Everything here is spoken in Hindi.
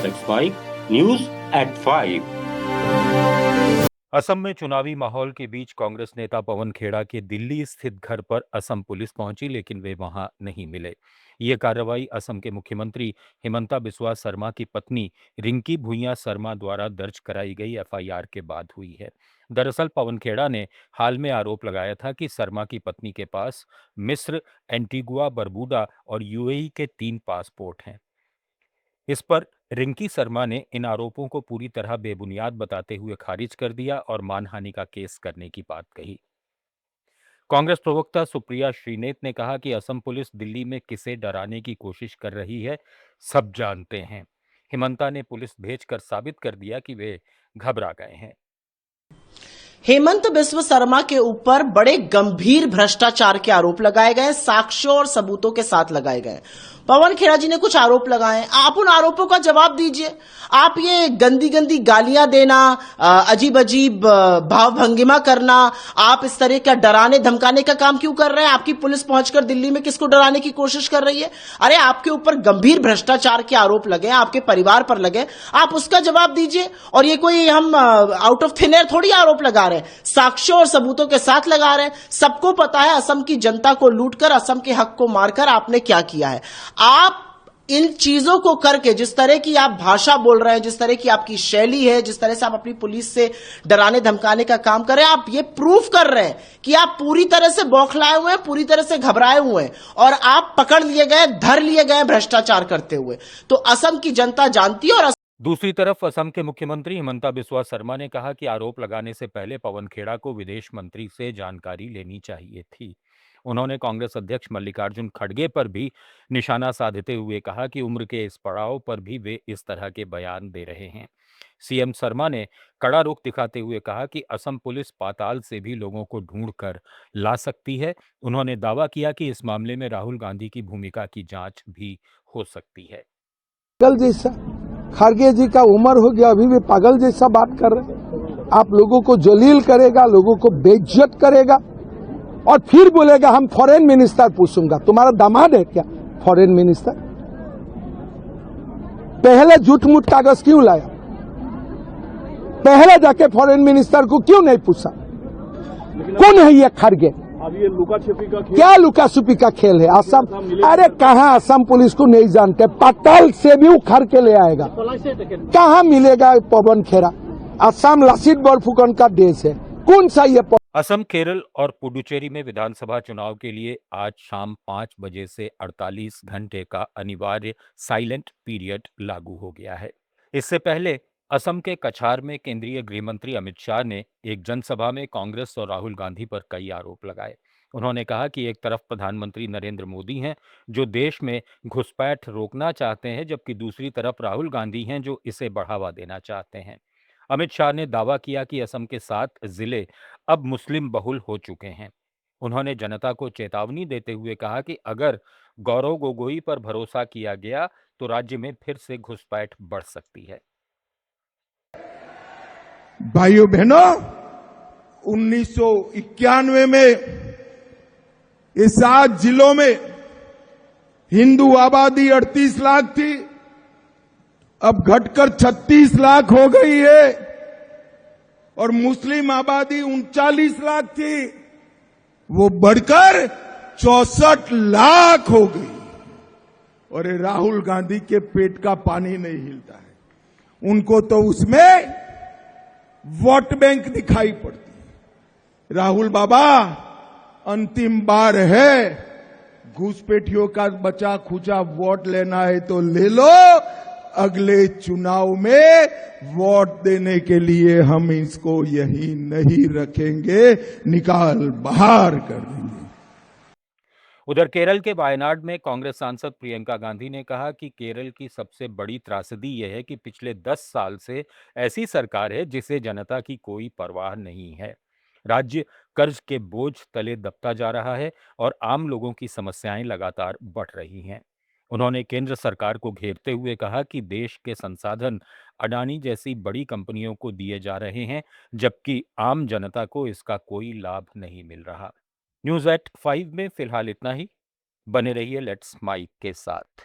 Let's Mike News at 5। Assam में चुनावी माहौल के बीच कांग्रेस नेता पवन खेड़ा के दिल्ली स्थित घर पर असम पुलिस पहुंची, लेकिन वे वहां नहीं मिले। ये कार्रवाई असम के मुख्यमंत्री हिमंता बिस्वा शर्मा की पत्नी रिंकी भुइयां शर्मा द्वारा दर्ज कराई गई एफआईआर के बाद हुई है। दरअसल पवन खेड़ा ने हाल में आरोप लगाया था कि शर्मा की पत्नी के पास मिस्र, एंटीगुआ, बरबूडा और यूएई के 3 पासपोर्ट हैं। इस पर रिंकी शर्मा ने इन आरोपों को पूरी तरह बेबुनियाद बताते हुए खारिज कर दिया और मानहानि का केस करने की बात कही। कांग्रेस प्रवक्ता सुप्रिया श्रीनेत ने कहा कि असम पुलिस दिल्ली में किसे डराने की कोशिश कर रही है, सब जानते हैं। हिमंता ने पुलिस भेजकर साबित कर दिया कि वे घबरा गए हैं। हेमंत बिस्व शर्मा के ऊपर बड़े गंभीर भ्रष्टाचार के आरोप लगाए गए, साक्ष्यों और सबूतों के साथ लगाए गए। पवन खेड़ा जी ने कुछ आरोप लगाए, आप उन आरोपों का जवाब दीजिए। आप ये गंदी गंदी गालियां देना, अजीब अजीब भाव भंगिमा करना, आप इस तरह का डराने धमकाने का काम क्यों कर रहे हैं? आपकी पुलिस पहुंचकर दिल्ली में किसको डराने की कोशिश कर रही है? अरे आपके ऊपर गंभीर भ्रष्टाचार के आरोप लगे, आपके परिवार पर लगे, आप उसका जवाब दीजिए। और ये कोई हम आउट ऑफ थिन एयर थोड़ी आरोप लगा रहे हैं, साक्ष्यों और सबूतों के साथ लगा रहे हैं। सबको पता है असम की जनता को लूटकर, असम के हक को मारकर आपने क्या किया है। आप इन चीजों को करके, जिस तरह की आप भाषा बोल रहे हैं, जिस तरह की आपकी शैली है, जिस तरह से आप अपनी पुलिस से डराने धमकाने का काम कर रहे हैं, आप ये प्रूफ कर रहे हैं कि आप पूरी तरह से बौखलाए हुए हैं, पूरी तरह से घबराए हुए हैं और आप पकड़ लिए गए, धर लिए गए भ्रष्टाचार करते हुए। तो असम की जनता जानती है। और दूसरी तरफ असम के मुख्यमंत्री हिमंता बिस्वा शर्मा ने कहा कि आरोप लगाने से पहले पवन खेड़ा को विदेश मंत्री से जानकारी लेनी चाहिए थी। उन्होंने कांग्रेस अध्यक्ष मल्लिकार्जुन खड़गे पर भी निशाना साधते हुए कहा कि उम्र के इस पड़ाव पर भी वे इस तरह के बयान दे रहे हैं। सीएम शर्मा ने कड़ा रुख दिखाते हुए कहा कि असम पुलिस पाताल से भी लोगों को ढूंढकर ला सकती है। उन्होंने दावा किया कि इस मामले में राहुल गांधी की भूमिका की जांच भी हो सकती है। पागल जैसा खड़गे जी का उम्र हो गया, अभी भी पागल जैसा बात कर रहे हैं। आप लोगों को जलील करेगा, लोगों को बेइज्जत करेगा और फिर बोलेगा हम फॉरेन मिनिस्टर पूछूंगा। तुम्हारा दामाद है क्या फॉरेन मिनिस्टर? पहले झूठ मूठ कागज क्यों लाया? पहले जाके फॉरेन मिनिस्टर को क्यों नहीं पूछा? कौन है ये खड़गे? अब ये लुका छिपी का खेल, क्या लुका छुपी का खेल है? असम, अरे कहाँ असम पुलिस को नहीं जानते? पाताल से भी उखड़ के ले आएगा। कहाँ मिलेगा पवन खेड़ा? असम लासित बरफुकन का देश है, कौन सा ये? असम, केरल और पुडुचेरी में विधानसभा चुनाव के लिए आज शाम 5 बजे से 48 घंटे का अनिवार्य साइलेंट पीरियड लागू हो गया है। इससे पहले असम के कछार में केंद्रीय गृह मंत्री अमित शाह ने एक जनसभा में कांग्रेस और राहुल गांधी पर कई आरोप लगाए। उन्होंने कहा कि एक तरफ प्रधानमंत्री नरेंद्र मोदी हैं जो देश में घुसपैठ रोकना चाहते हैं, जबकि दूसरी तरफ राहुल गांधी हैं जो इसे बढ़ावा देना चाहते हैं। अमित शाह ने दावा किया कि असम के 7 जिले अब मुस्लिम बहुल हो चुके हैं। उन्होंने जनता को चेतावनी देते हुए कहा कि अगर गौरव गोगोई पर भरोसा किया गया तो राज्य में फिर से घुसपैठ बढ़ सकती है। भाइयों बहनों, 1991 में ये 7 जिलों में हिंदू आबादी 38 लाख थी, अब घटकर 36 लाख हो गई है और मुस्लिम आबादी 39 लाख थी, वो बढ़कर 64 लाख हो गई। और ये राहुल गांधी के पेट का पानी नहीं हिलता है। उनको तो उसमें वोट बैंक दिखाई पड़ती है। राहुल बाबा, अंतिम बार है, घुसपैठियों का बचा खुचा वोट लेना है तो ले लो, अगले चुनाव में वोट देने के लिए हम इसको यही नहीं रखेंगे, निकाल बाहर कर देंगे। उधर केरल के वायनाड में कांग्रेस सांसद प्रियंका गांधी ने कहा कि केरल की सबसे बड़ी त्रासदी यह है कि पिछले 10 साल से ऐसी सरकार है जिसे जनता की कोई परवाह नहीं है। राज्य कर्ज के बोझ तले दबता जा रहा है और आम लोगों की समस्याएं लगातार बढ़ रही हैं। उन्होंने केंद्र सरकार को घेरते हुए कहा कि देश के संसाधन अडानी जैसी बड़ी कंपनियों को दिए जा रहे हैं, जबकि आम जनता को इसका कोई लाभ नहीं मिल रहा। न्यूज़ एट 5 में फिलहाल इतना ही। बने रहिए लेट्स माइक के साथ।